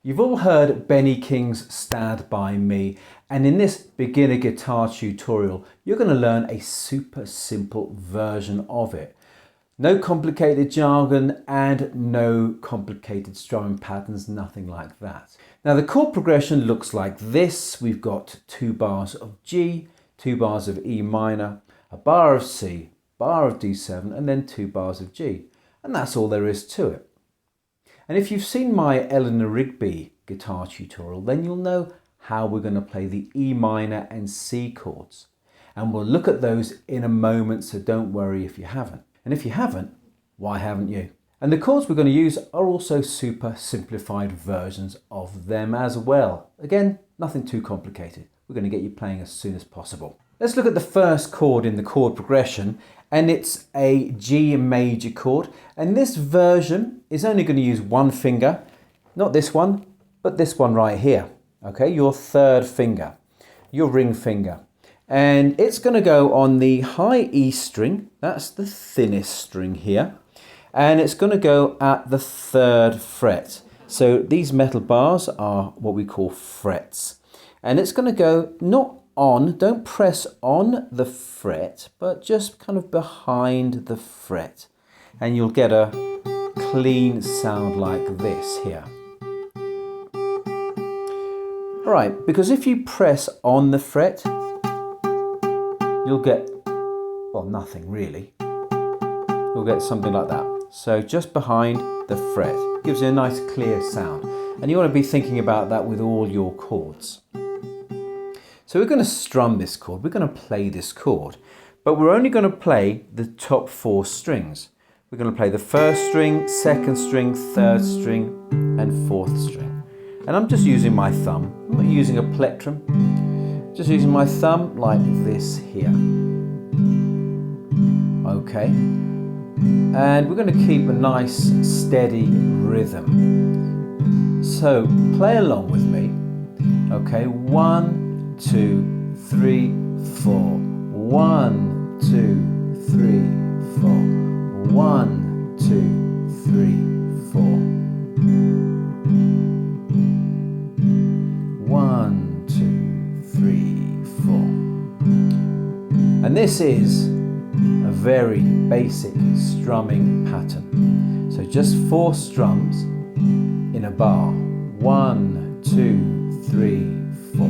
You've all heard Benny King's Stand By Me, and in this beginner guitar tutorial you're going to learn a super simple version of it. No complicated jargon and no complicated strumming patterns, nothing like that. Now the chord progression looks like this. We've got 2 bars of G, 2 bars of E minor, a bar of C, bar of D7 and then 2 bars of G, and that's all there is to it. And if you've seen my Eleanor Rigby guitar tutorial, then you'll know how we're going to play the E minor and C chords. And we'll look at those in a moment, so don't worry if you haven't. And if you haven't, why haven't you? And the chords we're going to use are also super simplified versions of them as well. Again, nothing too complicated. We're going to get you playing as soon as possible. Let's look at the first chord in the chord progression, and it's a G major chord. And this version is only going to use one finger, not this one, but this one right here. Okay, your 3rd finger, your ring finger. And it's going to go on the high E string, that's the thinnest string here. And it's going to go at the 3rd fret. So these metal bars are what we call frets. And it's going to go not on, don't press on the fret, but just kind of behind the fret. And you'll get a clean sound like this here. All right, because if you press on the fret, you'll get, well, nothing really. You'll get something like that. So just behind the fret gives you a nice clear sound. And you want to be thinking about that with all your chords. So we're going to strum this chord, we're going to play this chord, but we're only going to play the top 4 strings. We're going to play the 1st string, 2nd string, 3rd string, and 4th string. And I'm just using my thumb. I'm not using a plectrum, just using my thumb like this here. Okay. And we're going to keep a nice steady rhythm. So play along with me. Okay, 1, 2, 3, 4. 1, 2, 3, 4. 1, 2, 3, 4. 1, 2, 3, 4. And this is a very basic strumming pattern. So just 4 strums in a bar. 1, 2, 3, 4.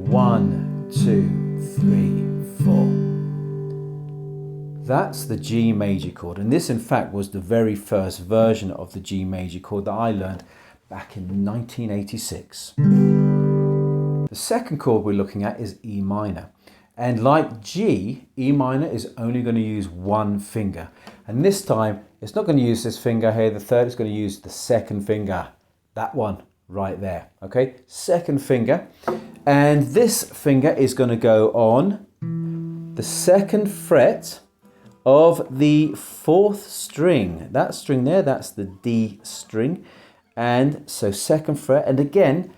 1, 2, 3, 4. That's the G major chord, and this in fact was the very first version of the G major chord that I learned back in 1986. The second chord we're looking at is E minor, and like G, E minor is only going to use one finger, and this time it's not going to use this finger here, the 3rd, it's going to use the 2nd finger, that one right there. Okay, 2nd finger. And this finger is going to go on the 2nd fret of the 4th string. That string there, that's the D string. And so 2nd fret, and again,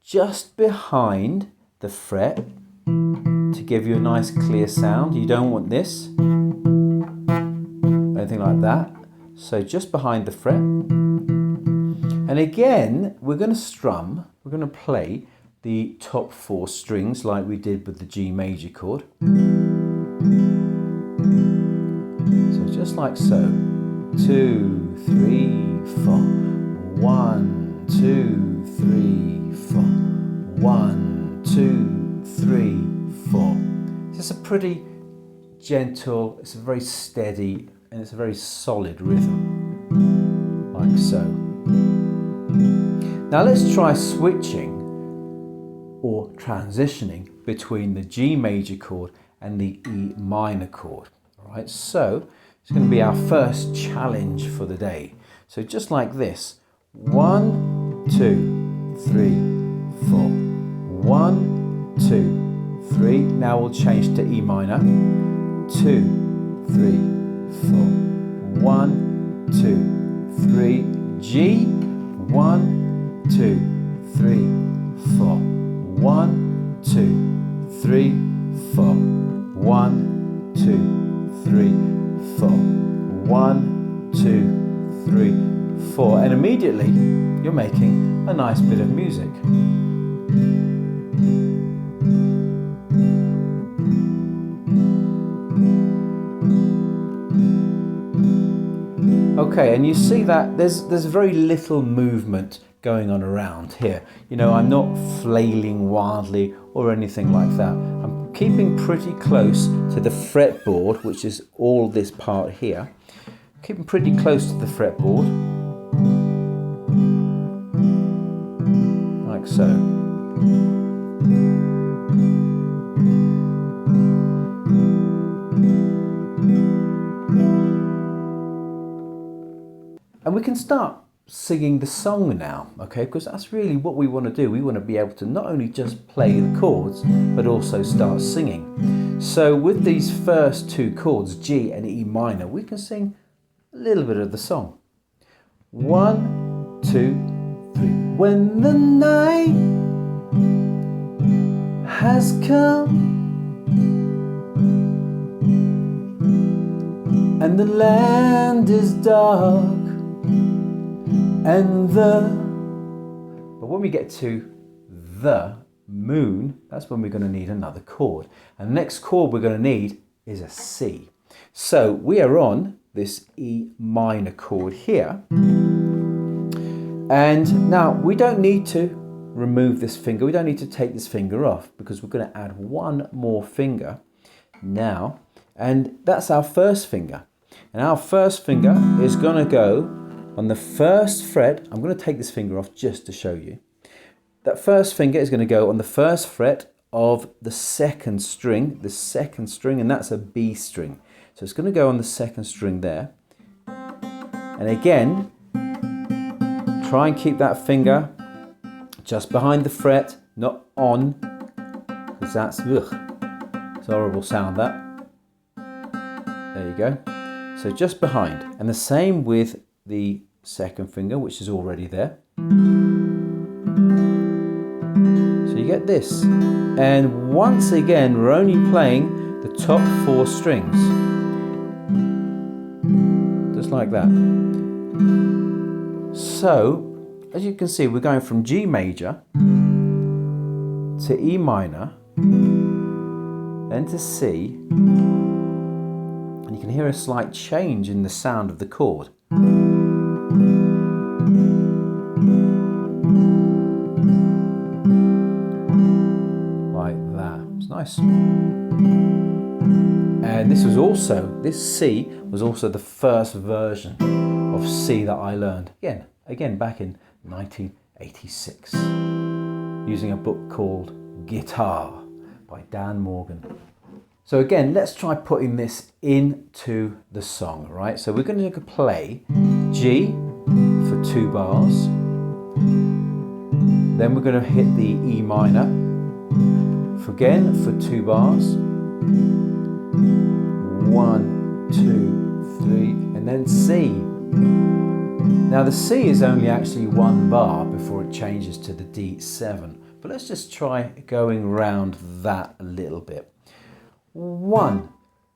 just behind the fret to give you a nice clear sound. You don't want this, anything like that. So just behind the fret. And again, we're going to strum, we're going to play the top 4 strings like we did with the G major chord. So just like so. 2, 3, 4. 1, 2, 3, 4. 1, 2, 3, 4. It's a pretty gentle, it's a very steady, and it's a very solid rhythm. Like so. Now let's try switching or transitioning between the G major chord and the E minor chord. All right, so it's going to be our first challenge for the day. So just like this, 1, 2, 3, 4. 1, 2, 3. Now we'll change to E minor. 2, 3, 4. 1, 2, 3. G. 1, 2, 3, 4. 1, 2, 3, 4. 1, 2, 3, 4. 1, 2, 3, before, and immediately you're making a nice bit of music. Okay, and you see that there's very little movement going on around here. You know, I'm not flailing wildly or anything like that. I'm keeping pretty close to the fretboard, which is all this part here. Keeping pretty close to the fretboard, like so. And we can start singing the song now, okay? Because that's really what we want to do. We want to be able to not only just play the chords, but also start singing. So with these first two chords, G and E minor, we can sing a little bit of the song. 1, 2, 3. When the night has come and the land is dark, and but when we get to the moon, that's when we're going to need another chord. And the next chord we're going to need is a C. So we are on this E minor chord here. And now we don't need to remove this finger. We don't need to take this finger off because we're going to add one more finger now. And that's our first finger. And our first finger is going to go on the first fret. I'm going to take this finger off just to show you. That first finger is going to go on the first fret of the second string, and that's a B string. So it's going to go on the second string there. And again, try and keep that finger just behind the fret, not on, because that's, it's a horrible sound that. There you go. So just behind. And the same with the second finger, which is already there. So you get this. And once again, we're only playing the top 4 strings. Just like that. So, as you can see, we're going from G major to E minor, then to C, and you can hear a slight change in the sound of the chord. Nice. And this C was also the first version of C that I learned again back in 1986 using a book called Guitar by Dan Morgan. So again, let's try putting this into the song, right? So we're going to play G for 2 bars, then we're going to hit the E minor again for 2 bars, 1, 2, 3, and then C. Now the C is only actually 1 bar before it changes to the D7, but let's just try going around that a little bit. 1,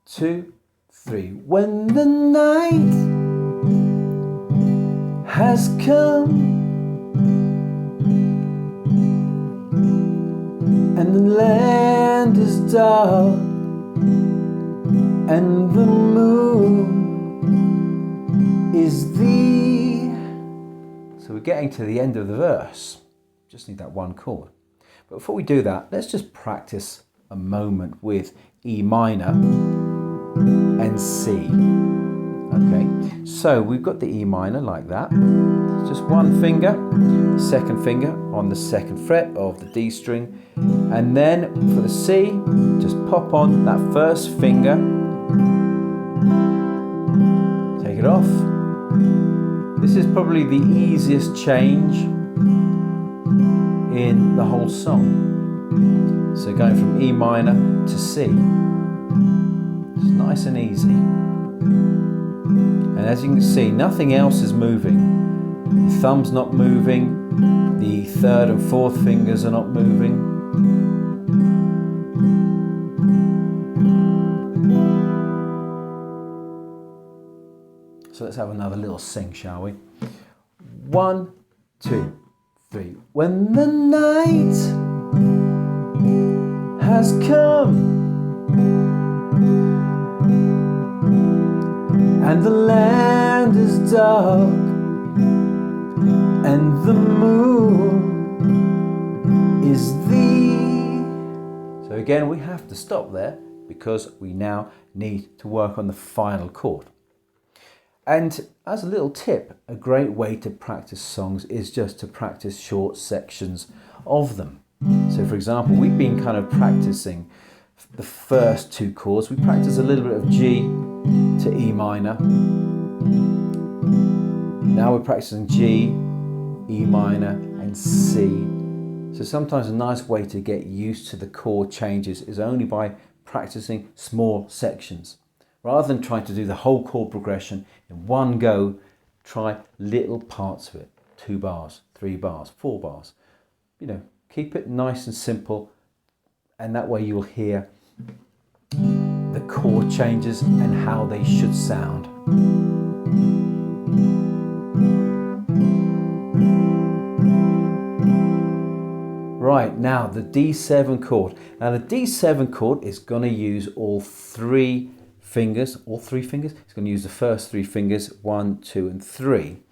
2, 3. When the night has come and the land is dark and the moon is thee. So we're getting to the end of the verse. Just need that one chord. But before we do that, let's just practice a moment with E minor and C. Okay, so we've got the E minor like that. Just one finger, second finger on the second fret of the D string, and then for the C, just pop on that first finger, take it off. This is probably the easiest change in the whole song. So going from E minor to C, it's nice and easy. And as you can see, nothing else is moving. The thumb's not moving, the third and fourth fingers are not moving. So let's have another little sing, shall we? 1, 2, 3. When the night has come and the land is dark and the moon is thee. So again, we have to stop there because we now need to work on the final chord. And as a little tip, a great way to practice songs is just to practice short sections of them. So for example, we've been kind of practicing the first two chords. We practice a little bit of G to E minor. Now we're practicing G, E minor and C. So sometimes a nice way to get used to the chord changes is only by practicing small sections. Rather than trying to do the whole chord progression in one go, try little parts of it. 2 bars, 3 bars, 4 bars. You know, keep it nice and simple, and that way you'll hear the chord changes and how they should sound. Right, now the D7 chord. Now the D7 chord is going to use all three fingers. It's going to use the first 3 fingers, 1, 2 and 3.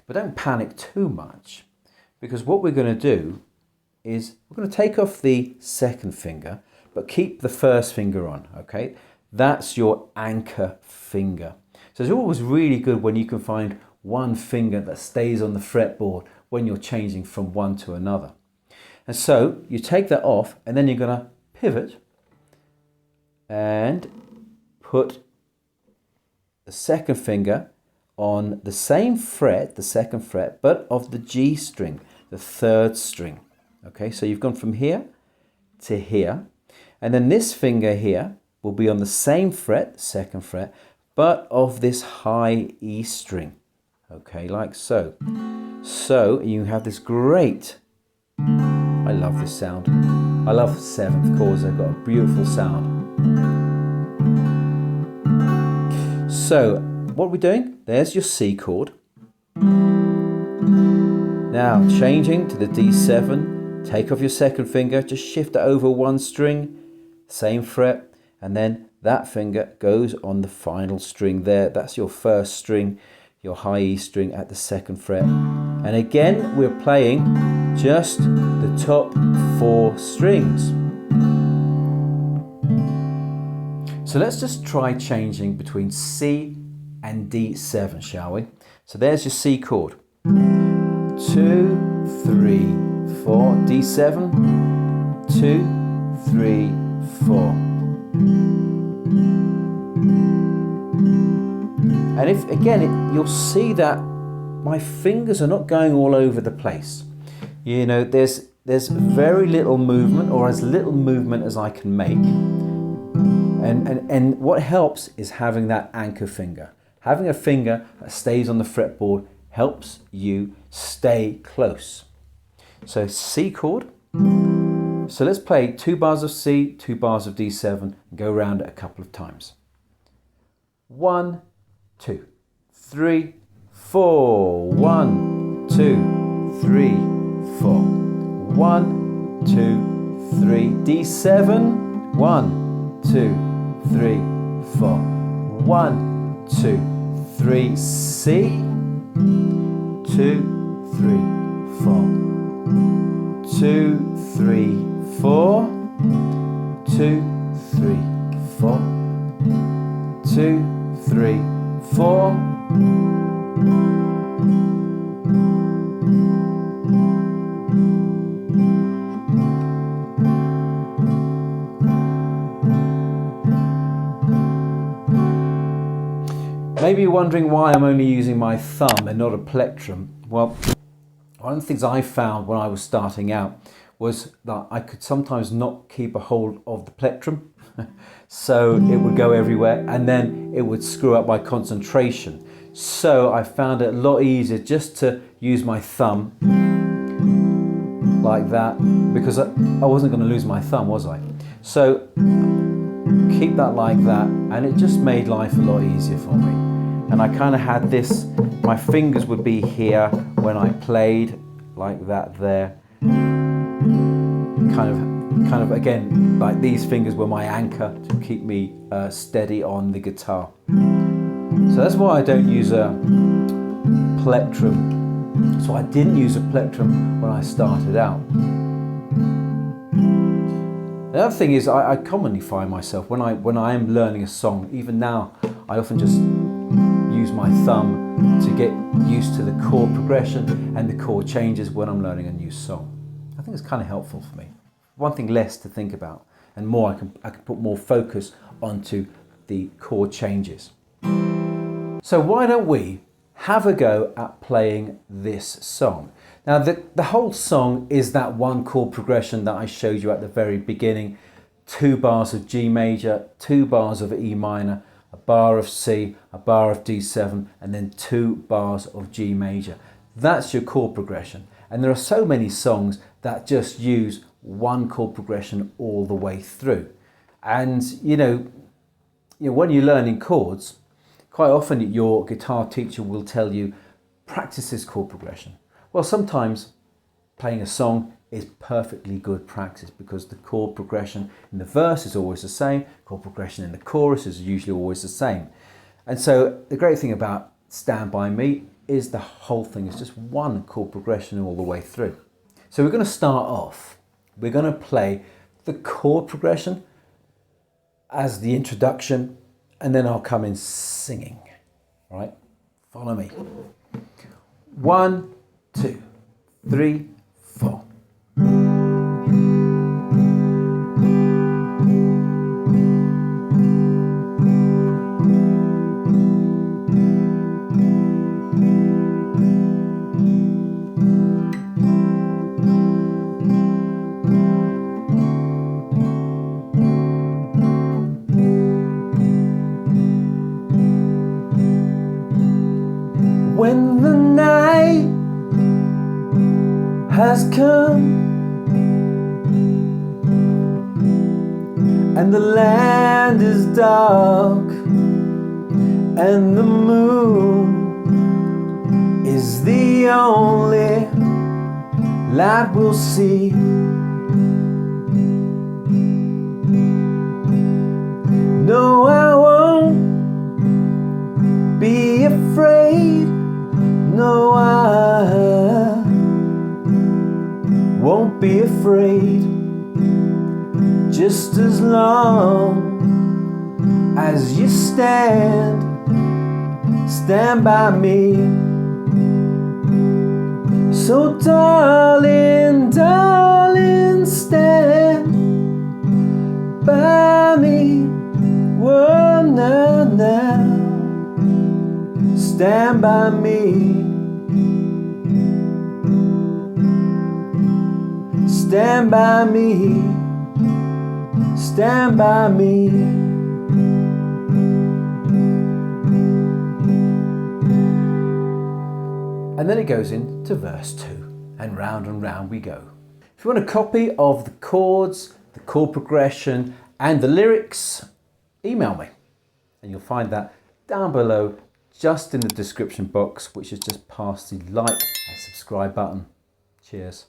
But don't panic too much, because what we're going to do is we're going to take off the second finger, but keep the first finger on, okay? That's your anchor finger. So it's always really good when you can find one finger that stays on the fretboard when you're changing from one to another. And so you take that off, and then you're going to pivot and put the second finger on the same fret, the second fret, but of the G string, the 3rd string. Okay, so you've gone from here to here, and then this finger here will be on the same fret, the 2nd fret, but of this high E string. Okay, like so. So you have this great, I love this sound. I love 7th chords, they've got a beautiful sound. So what we're doing, there's your C chord. Now changing to the D7, take off your second finger, just shift it over one string, same fret, and then that finger goes on the final string there. That's your first string, your high E string at the 2nd fret. And again, we're playing just the top 4 strings. So let's just try changing between C and D7, shall we? So there's your C chord. 2, 3, 4, D7, 2, 3, 4. And if again, you'll see that my fingers are not going all over the place. You know, there's very little movement, or as little movement as I can make. And what helps is having that anchor finger. Having a finger that stays on the fretboard helps you stay close. So C chord. So let's play 2 bars of C, 2 bars of D7, and go around it a couple of times. 1, 2, 3, 4. 1, 2, 3, 4. 1, 2, 3. D7. 1, 2, 3, 4. 1, 2, 3. C. 2, 3, 4. 2, 3, 4. 2, 3, 4. 2, 3, 4. Maybe you're wondering why I'm only using my thumb and not a plectrum. Well, one of the things I found when I was starting out was that I could sometimes not keep a hold of the plectrum, so it would go everywhere, and then it would screw up my concentration. So I found it a lot easier just to use my thumb like that, because I wasn't going to lose my thumb, was I? So keep that like that, and it just made life a lot easier for me. And I kind of had this, my fingers would be here when I played like that there. Kind of again, like these fingers were my anchor to keep me steady on the guitar. So that's why I don't use a plectrum. So I didn't use a plectrum when I started out. The other thing is I commonly find myself when I am learning a song, even now, I often just use my thumb to get used to the chord progression and the chord changes when I'm learning a new song. I think it's kind of helpful for me. One thing less to think about, and more I can put more focus onto the chord changes. So why don't we have a go at playing this song? Now the whole song is that one chord progression that I showed you at the very beginning. 2 bars of G major, 2 bars of E minor, a bar of C, a bar of D7, and then 2 bars of G major. That's your chord progression. And there are so many songs that just use one chord progression all the way through. And you know when you're learning chords, quite often your guitar teacher will tell you, practice this chord progression. Well, sometimes playing a song is perfectly good practice because the chord progression in the verse is always the same, chord progression in the chorus is usually always the same. And so the great thing about Stand By Me is the whole thing is just one chord progression all the way through. So we're going to start off, we're going to play the chord progression as the introduction, and then I'll come in singing. Right? Follow me. 1, 2, 3, 4. When the night has come and the land is dark and the moon is the only light we'll see, no, I won't be afraid. No, I won't be afraid, just as long as you stand by me. So darling, darling, stand by me. Whoa, now, now, stand by me. Stand by me, stand by me. And then it goes into verse 2, and round we go. If you want a copy of the chords, the chord progression, and the lyrics, email me. And you'll find that down below, just in the description box, which is just past the like and subscribe button. Cheers.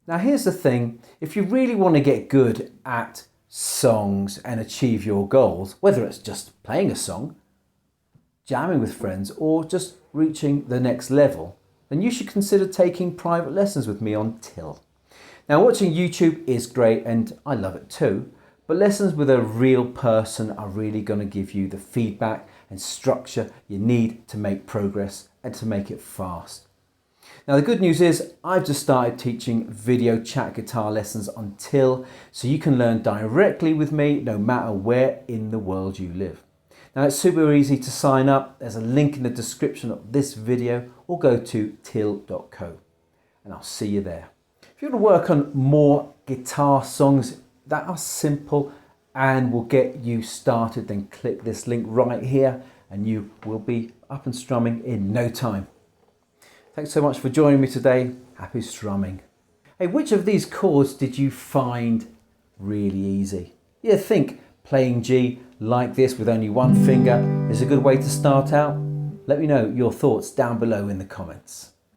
Now here's the thing, if you really want to get good at songs and achieve your goals, whether it's just playing a song, jamming with friends, or just reaching the next level, then you should consider taking private lessons with me on Till. Now watching YouTube is great and I love it too, but lessons with a real person are really going to give you the feedback and structure you need to make progress and to make it fast. Now the good news is I've just started teaching video chat guitar lessons on Till, so you can learn directly with me no matter where in the world you live. Now it's super easy to sign up. There's a link in the description of this video, or go to till.co and I'll see you there. If you want to work on more guitar songs that are simple and will get you started, then click this link right here and you will be up and strumming in no time. Thanks so much for joining me today. Happy strumming. Hey, which of these chords did you find really easy? Yeah, think playing G like this with only one finger is a good way to start out. Let me know your thoughts down below in the comments.